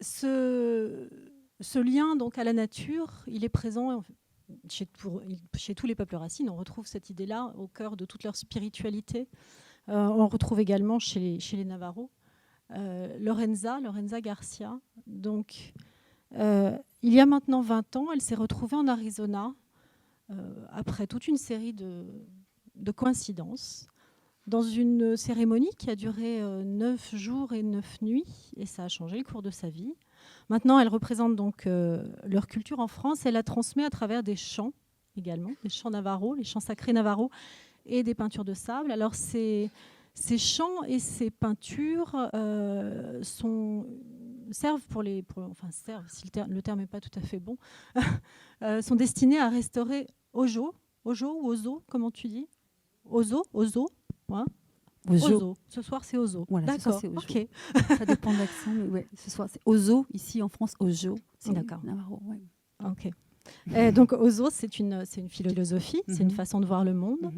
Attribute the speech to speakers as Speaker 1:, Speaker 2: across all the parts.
Speaker 1: ce lien donc à la nature, il est présent chez tous les peuples racines. On retrouve cette idée-là au cœur de toute leur spiritualité. On retrouve également chez les Navarros. Lorenza Garcia. Donc, il y a maintenant 20 ans, elle s'est retrouvée en Arizona après toute une série de coïncidences dans une cérémonie qui a duré 9 jours et 9 nuits, et ça a changé le cours de sa vie. Maintenant, elle représente donc leur culture en France. Elle la transmet à travers des chants également, des chants navarros, les chants sacrés navarros et des peintures de sable. Alors, ces chants et ces peintures servent servent, si le terme n'est pas tout à fait bon, sont destinés à restaurer Ojo ou Ozo, comment tu dis? Ozo, hein? Ozo. Ce soir, c'est Ozo.
Speaker 2: Voilà,
Speaker 1: d'accord.
Speaker 2: Ce soir, c'est
Speaker 1: Ojo.
Speaker 2: Ça dépend de l'accent, mais ouais, ce soir, c'est Ozo. Ici, en France, Ojo. C'est
Speaker 1: d'accord.
Speaker 2: Navarro, ouais.
Speaker 1: Ok. Donc, Ozo, c'est une philosophie, c'est une façon de voir le monde.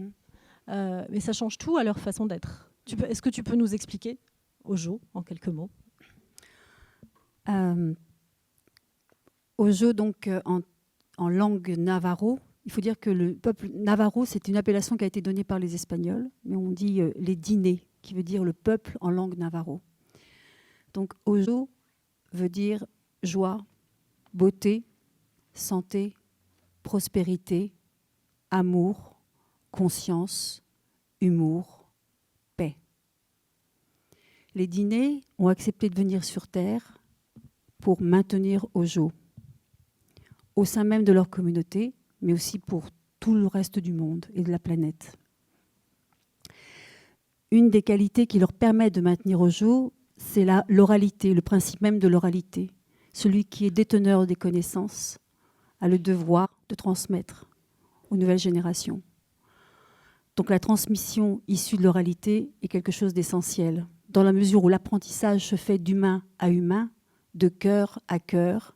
Speaker 1: Mais ça change tout à leur façon d'être. Est-ce que tu peux nous expliquer Ojo en quelques mots?
Speaker 2: Ojo, donc, en langue navarro, il faut dire que le peuple navarro, c'est une appellation qui a été donnée par les Espagnols, mais on dit les dinés, qui veut dire le peuple en langue navarro. Donc, Ojo veut dire joie, beauté, santé, prospérité, amour, conscience, humour, paix. Les dinés ont accepté de venir sur Terre pour maintenir Ojo, au sein même de leur communauté, mais aussi pour tout le reste du monde et de la planète. Une des qualités qui leur permet de maintenir Ojo, c'est l'oralité, le principe même de l'oralité. Celui qui est déteneur des connaissances a le devoir de transmettre aux nouvelles générations. Donc la transmission issue de l'oralité est quelque chose d'essentiel, dans la mesure où l'apprentissage se fait d'humain à humain, de cœur à cœur,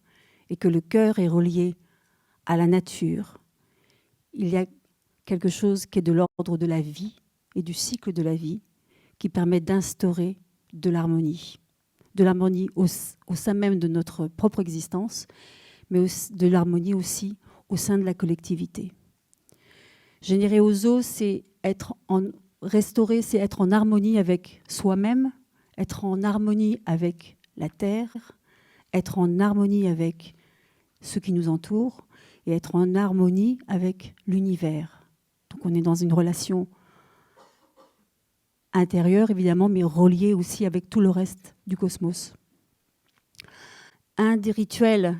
Speaker 2: et que le cœur est relié à la nature. Il y a quelque chose qui est de l'ordre de la vie et du cycle de la vie qui permet d'instaurer de l'harmonie au sein même de notre propre existence, mais de l'harmonie aussi au sein de la collectivité. Générer Ozo, c'est restaurer, c'est être en harmonie avec soi-même, être en harmonie avec la terre, être en harmonie avec ceux qui nous entourent et être en harmonie avec l'univers. Donc on est dans une relation intérieure, évidemment, mais reliée aussi avec tout le reste du cosmos. Un des rituels,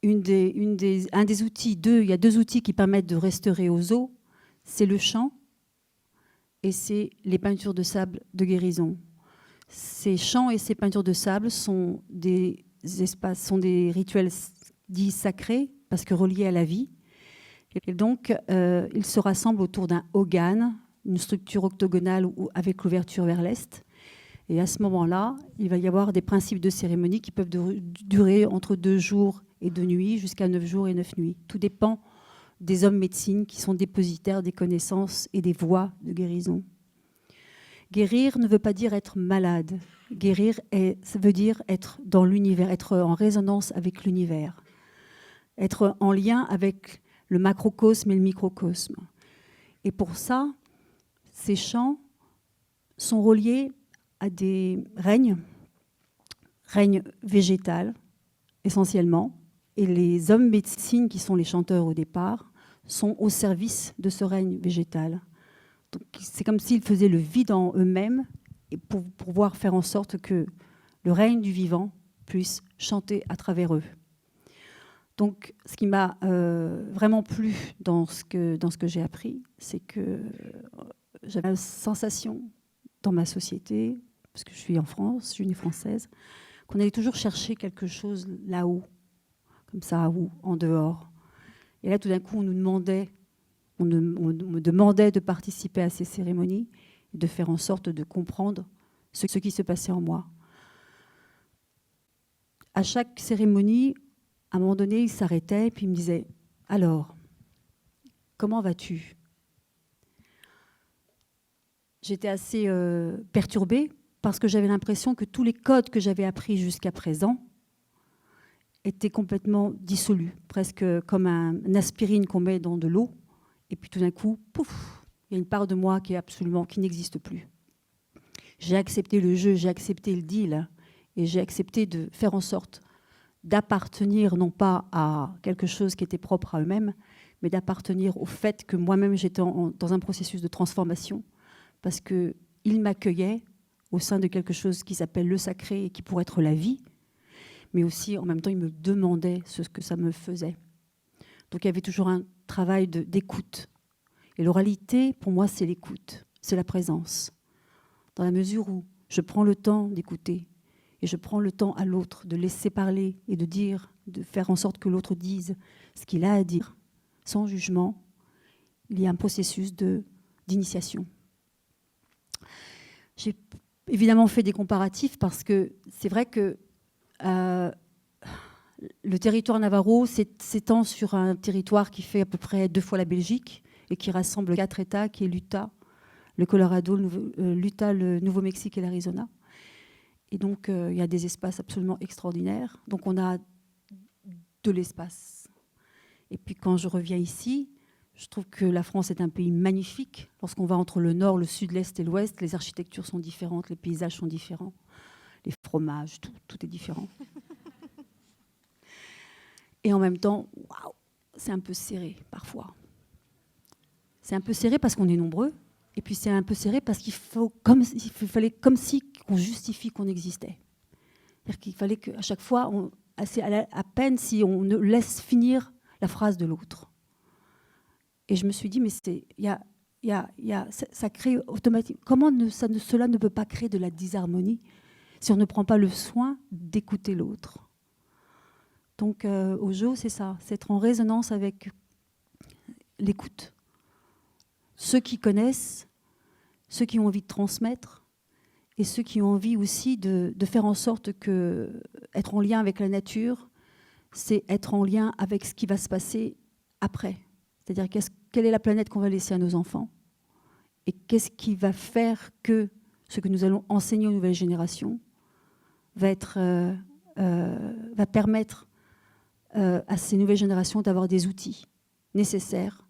Speaker 2: un des outils, il y a 2 outils qui permettent de restaurer Ozo, c'est le chant et c'est les peintures de sable de guérison. Ces chants et ces peintures de sable sont des rituels dits sacrés, parce que reliés à la vie. Et donc, ils se rassemblent autour d'un hogan, une structure octogonale avec l'ouverture vers l'est. Et à ce moment-là, il va y avoir des principes de cérémonie qui peuvent durer entre 2 jours et 2 nuits, jusqu'à 9 jours et 9 nuits. Tout dépend des hommes médecines qui sont dépositaires des connaissances et des voies de guérison. Guérir ne veut pas dire être malade. Guérir, ça veut dire être dans l'univers, être en résonance avec l'univers, être en lien avec le macrocosme et le microcosme. Et pour ça, ces chants sont reliés à des règnes végétales essentiellement, et les hommes médecines, qui sont les chanteurs au départ, sont au service de ce règne végétal. Donc, c'est comme s'ils faisaient le vide en eux-mêmes et pour pouvoir faire en sorte que le règne du vivant puisse chanter à travers eux. Donc, ce qui m'a vraiment plu dans ce que j'ai appris, c'est que j'avais la sensation dans ma société, parce que je suis en France, je suis une Française, qu'on allait toujours chercher quelque chose là-haut, comme ça, ou en dehors. Et là, tout d'un coup, on me demandait de participer à ces cérémonies et de faire en sorte de comprendre ce qui se passait en moi. À chaque cérémonie, à un moment donné, il s'arrêtait et puis il me disait « Alors, comment vas-tu » J'étais assez perturbée parce que j'avais l'impression que tous les codes que j'avais appris jusqu'à présent était complètement dissolu, presque comme une aspirine qu'on met dans de l'eau. Et puis tout d'un coup, pouf, il y a une part de moi qui n'existe plus. J'ai accepté le jeu, j'ai accepté le deal, et j'ai accepté de faire en sorte d'appartenir non pas à quelque chose qui était propre à eux-mêmes, mais d'appartenir au fait que moi-même j'étais dans un processus de transformation, parce qu'ils m'accueillaient au sein de quelque chose qui s'appelle le sacré et qui pourrait être la vie, mais aussi en même temps ils me demandaient ce que ça me faisait. Donc il y avait toujours un travail d'écoute. Et l'oralité, pour moi, c'est l'écoute, c'est la présence. Dans la mesure où je prends le temps d'écouter et je prends le temps à l'autre de laisser parler et de dire, de faire en sorte que l'autre dise ce qu'il a à dire, sans jugement, il y a un processus d'initiation. J'ai évidemment fait des comparatifs parce que c'est vrai que le territoire navarro s'étend sur un territoire qui fait à peu près 2 fois la Belgique et qui rassemble 4 États, qui est l'Utah, le Colorado, l'Utah, le Nouveau-Mexique et l'Arizona. Et donc, il y a des espaces absolument extraordinaires. Donc, on a de l'espace. Et puis, quand je reviens ici, je trouve que la France est un pays magnifique. Lorsqu'on va entre le nord, le sud, l'est et l'ouest, les architectures sont différentes, les paysages sont différents, les fromages, tout est différent. Et en même temps, waouh, c'est un peu serré parfois. C'est un peu serré parce qu'on est nombreux, et puis c'est un peu serré parce qu'il fallait comme si qu'on justifie qu'on existait. C'est-à-dire qu'il fallait qu'à chaque fois, à peine si on ne laisse finir la phrase de l'autre. Et je me suis dit, mais ça crée automatiquement. Comment cela ne peut pas créer de la disharmonie si on ne prend pas le soin d'écouter l'autre? Donc, Ojo, c'est ça, c'est être en résonance avec l'écoute. Ceux qui connaissent, ceux qui ont envie de transmettre, et ceux qui ont envie aussi de faire en sorte que être en lien avec la nature, c'est être en lien avec ce qui va se passer après. C'est-à-dire quelle est la planète qu'on va laisser à nos enfants, et qu'est-ce qui va faire que ce que nous allons enseigner aux nouvelles générations va permettre à ces nouvelles générations d'avoir des outils nécessaires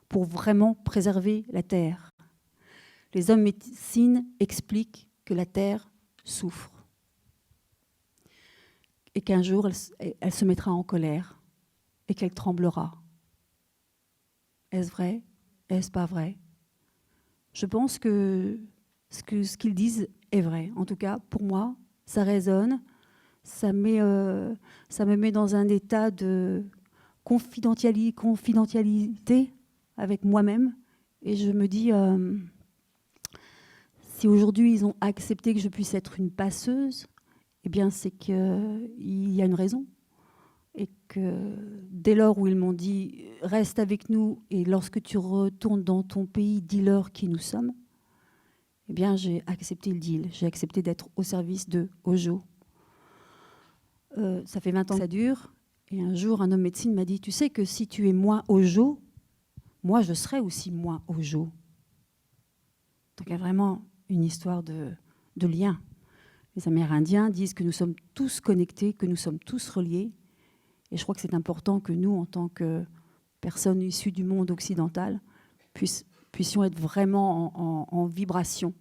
Speaker 2: pour vraiment préserver la Terre. Les hommes médecine expliquent que la Terre souffre et qu'un jour elle se mettra en colère et qu'elle tremblera. Est-ce vrai? Est-ce pas vrai? Je pense que ce qu'ils disent est vrai. En tout cas, pour moi, ça résonne. Ça me met dans un état de confidentialité avec moi-même. Et je me dis, si aujourd'hui ils ont accepté que je puisse être une passeuse, eh bien c'est qu'il y a une raison. Et que dès lors où ils m'ont dit « reste avec nous et lorsque tu retournes dans ton pays, dis-leur qui nous sommes », eh bien j'ai accepté le deal. J'ai accepté d'être au service de Ojo. Ça fait 20 ans que ça dure. Et un jour, un homme médecine m'a dit « Tu sais que si tu es moi Ojo, moi je serai aussi moi Ojo. » Donc il y a vraiment une histoire de lien. Les Amérindiens disent que nous sommes tous connectés, que nous sommes tous reliés. Et je crois que c'est important que nous, en tant que personnes issues du monde occidental, puissions être vraiment en vibration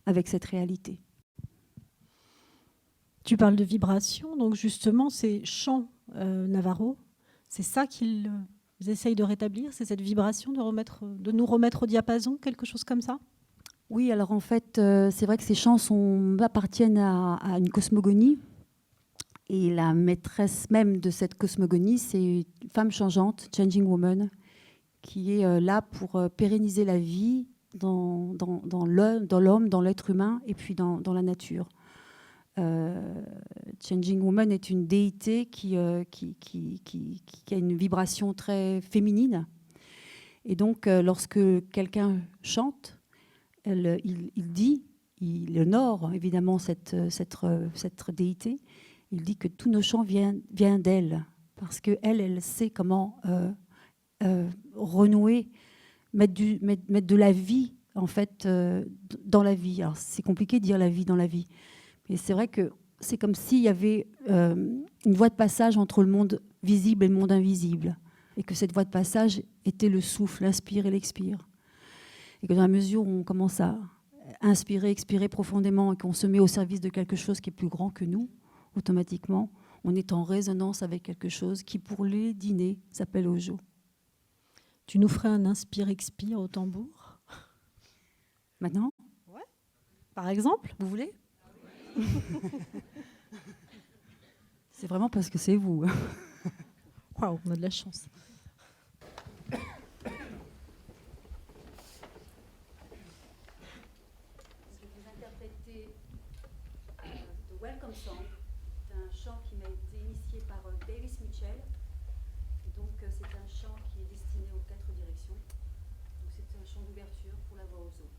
Speaker 2: avec cette réalité.
Speaker 1: Tu parles de vibration, donc justement, ces chants navarros, c'est ça qu'ils essayent de rétablir, c'est cette vibration, de nous remettre au diapason, quelque chose comme ça?
Speaker 2: Oui, alors en fait, c'est vrai que ces chants appartiennent à une cosmogonie. Et la maîtresse même de cette cosmogonie, c'est une femme changeante, Changing Woman, qui est là pour pérenniser la vie dans l'homme, dans l'être humain et puis dans la nature. Changing Woman est une déité qui a une vibration très féminine. Et donc, lorsque quelqu'un chante, il honore évidemment cette déité. Il dit que tous nos chants viennent d'elle, parce qu'elle sait comment renouer, mettre de la vie en fait dans la vie. Alors c'est compliqué de dire la vie dans la vie, mais c'est vrai que c'est comme s'il y avait une voie de passage entre le monde visible et le monde invisible. Et que cette voie de passage était le souffle, l'inspire et l'expire. Et que dans la mesure où on commence à inspirer, expirer profondément et qu'on se met au service de quelque chose qui est plus grand que nous, automatiquement, on est en résonance avec quelque chose qui, pour les dîners, s'appelle Ojo.
Speaker 1: Tu nous ferais un inspire-expire au tambour?
Speaker 2: Maintenant?
Speaker 1: Ouais. Par exemple?
Speaker 2: Vous voulez? C'est vraiment parce que c'est vous.
Speaker 1: Waouh, on a de la chance.
Speaker 2: Je vais vous interpréter The Welcome Song. C'est un chant qui m'a été initié par Davis Mitchell. Et donc c'est un chant qui est destiné aux 4 directions. Donc c'est un chant d'ouverture pour la voix aux eaux.